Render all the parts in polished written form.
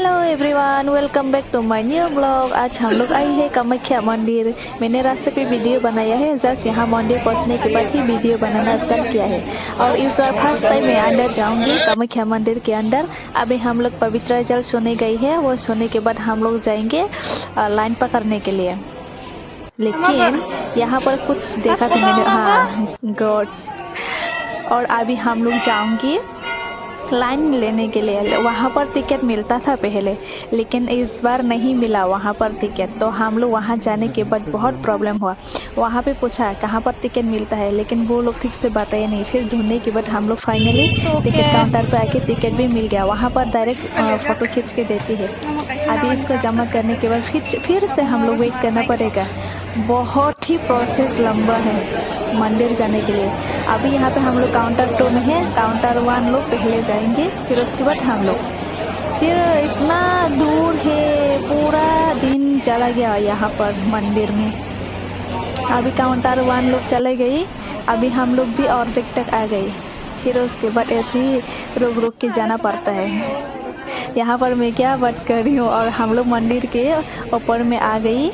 Hello everyone, welcome back to my new blog. आज हम लोग आए हैं कामाख्या मंदिर। मैंने रास्ते पे वीडियो बनाया है, जस्ट यहाँ मंदिर पहुँचने के बाद ही वीडियो बनाना स्टार्ट किया है। और इस बार फर्स्ट टाइम मैं अंदर जाऊँगी कामाख्या मंदिर के अंदर। अभी हम लोग पवित्र जल सोने गई है, वो सोने के बाद हम लोग जाएंगे लाइन पकड़ने के लिए। लेकिन यहाँ पर कुछ देखा था मैंने, हाँ गॉड। और अभी हम लोग जाऊँगी लाइन लेने के लिए। वहाँ पर टिकट मिलता था पहले, लेकिन इस बार नहीं मिला वहाँ पर टिकट। तो हम लोग वहाँ जाने के बाद बहुत प्रॉब्लम हुआ। वहाँ पे पूछा कहाँ पर टिकट मिलता है, लेकिन वो लोग ठीक से बताए नहीं। फिर ढूंढने के बाद हम लोग फाइनली टिकट काउंटर पे आके टिकट भी मिल गया। वहाँ पर डायरेक्ट फ़ोटो खींच के देती है। अभी इसको जमा करने के बाद फिर से हम लोग वेट करना पड़ेगा। बहुत ही प्रोसेस लंबा है मंदिर जाने के लिए। अभी यहाँ पे हम लोग काउंटर 2 में है, काउंटर 1 लोग पहले जाएंगे, फिर उसके बाद हम लोग। फिर इतना दूर है, पूरा दिन चला गया यहाँ पर मंदिर में। अभी काउंटर 1 लोग चले गई, अभी हम लोग भी औरतें तक आ गई। फिर उसके बाद ऐसे ही रुक रुक के जाना पड़ता है। यहाँ पर मैं क्या बात कर रही हूँ। और हम लोग मंदिर के ऊपर में आ गई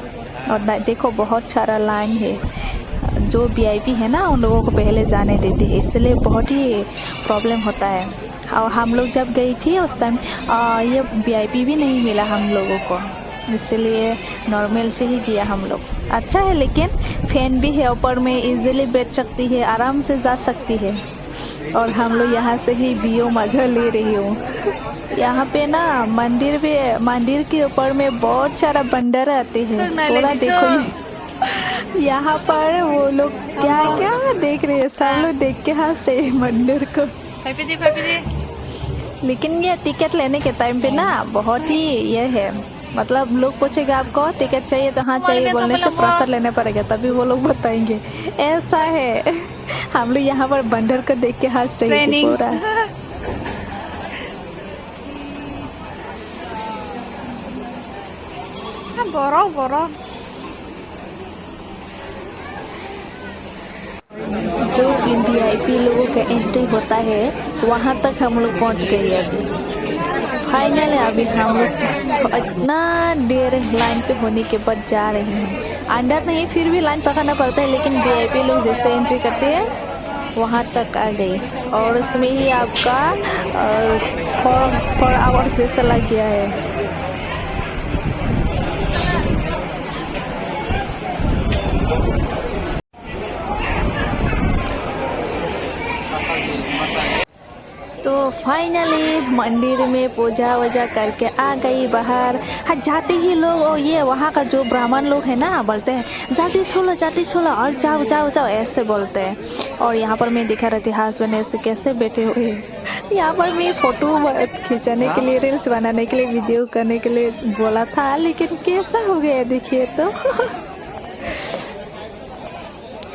और देखो बहुत सारा लाइन है। जो वीआईपी है ना, उन लोगों को पहले जाने देते हैं, इसलिए बहुत ही प्रॉब्लम होता है। और हम लोग जब गई थी उस टाइम ये वीआईपी भी नहीं मिला हम लोगों को, इसलिए नॉर्मल से ही किया हम लोग। अच्छा है, लेकिन फैन भी है ऊपर में, इजीली बैठ सकती है, आराम से जा सकती है। और हम लोग यहाँ से ही व्यू मज़ा ले रही हूँ। यहाँ पे ना मंदिर के ऊपर में बहुत सारा बंदर आते हैं। थोड़ा देखो यहाँ पर वो लोग क्या क्या देख रहे हैं, सब लोग देख के हंस रहे हैं मंदिर को। लेकिन ये टिकट लेने के टाइम पे ना बहुत ही ये है, मतलब लोग पूछेगा आपको टिकट चाहिए तो हाँ चाहिए बोलने से प्रेशर लेने पड़ेगा, तभी वो लोग बताएंगे। ऐसा है। हम लोग यहाँ पर बंदर को देख के हंस रहे थे पूरा। बोरो जो वीआईपी लोगों का एंट्री होता है वहाँ तक हम लोग पहुँच गए। अभी फाइनल है। अभी हम लोग इतना देर लाइन पे होने के बाद जा रहे हैं। अंदर नहीं, फिर भी लाइन पकड़ना पड़ता है, लेकिन वीआईपी लोग जैसे एंट्री करते हैं वहाँ तक आ गए। और उसमें ही आपका 4 आवर्स जैसा लग गया है। तो फाइनली मंदिर में पूजा वूजा करके आ गई बाहर। हाँ, जाते ही लोग ये वहाँ का जो ब्राह्मण लोग हैं ना, बोलते हैं जल्दी छोलो और जाओ जाओ जाओ, ऐसे बोलते हैं। और यहाँ पर मैं दिखा रही थी हस्बैंड ऐसे कैसे बैठे हुए हैं। यहाँ पर मैं फ़ोटो खींचने के लिए, रील्स बनाने के लिए, वीडियो करने के लिए बोला था, लेकिन कैसा हो गया देखिए तो।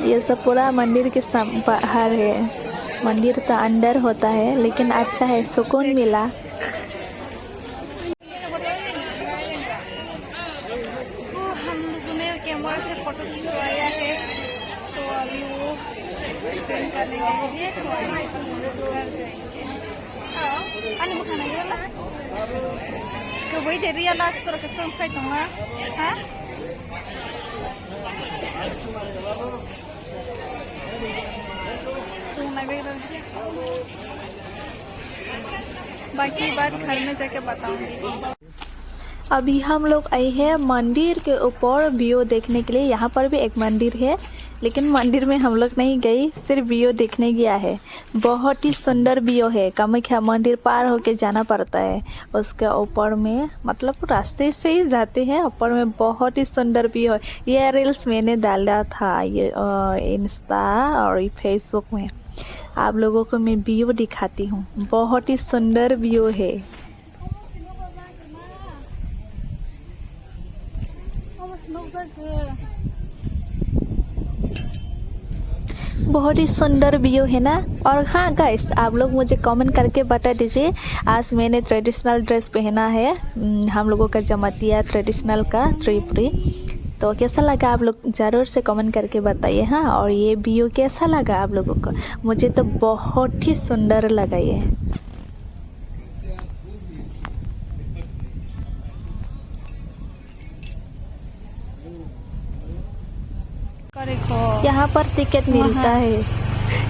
ये सब पूरा मंदिर के बाहर है। मंदिर तो अंदर होता है, लेकिन अच्छा है, सुकून मिला। हम लोगों ने कैमरा से फोटो खिंचवाया है, तो अभी वो करने के लिए घर जाएंगे। वही दे रही है लास्ट तरह के संस्था तुम्हारा। हाँ, बाकी बात घर में जाके बताऊंगी। अभी हम लोग आए हैं मंदिर के ऊपर व्यू देखने के लिए। यहाँ पर भी एक मंदिर है, लेकिन मंदिर में हम लोग नहीं गए, सिर्फ व्यू देखने गया है। बहुत ही सुंदर व्यू है। कामाख्या मंदिर पार होके जाना पड़ता है उसके ऊपर में, मतलब रास्ते से ही जाते हैं ऊपर में। बहुत ही सुंदर व्यू है। ये रील्स मैंने डाला था ये इंस्टा और फेसबुक में। आप लोगों को मैं व्यू दिखाती हूँ, बहुत ही सुंदर व्यू है। बहुत ही सुंदर व्यू है ना। और हाँ गाइस, आप लोग मुझे कमेंट करके बता दीजिए। आज मैंने ट्रेडिशनल ड्रेस पहना है, हम लोगों का जमातिया ट्रेडिशनल का त्रिपुरी। तो कैसा लगा आप लोग ज़रूर से कमेंट करके बताइए। हाँ, और ये व्यू कैसा लगा आप लोगों को? मुझे तो बहुत ही सुंदर लगा ये। यहाँ पर टिकट मिलता है।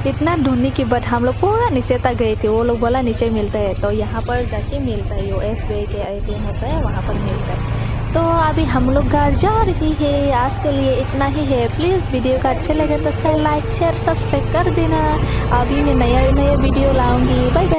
इतना ढूंढने के बाद हम लोग पूरा नीचे तक गए थे। वो लोग बोला नीचे मिलता है, तो यहाँ पर जाके मिलता है। वो SBI के ATM होता है, वहाँ पर मिलता है। तो अभी हम लोग घर जा रही है। आज के लिए इतना ही है। प्लीज़ वीडियो का अच्छा लगे तो लाइक शेयर सब्सक्राइब कर देना। अभी मैं नया वीडियो लाऊंगी। Bye bye.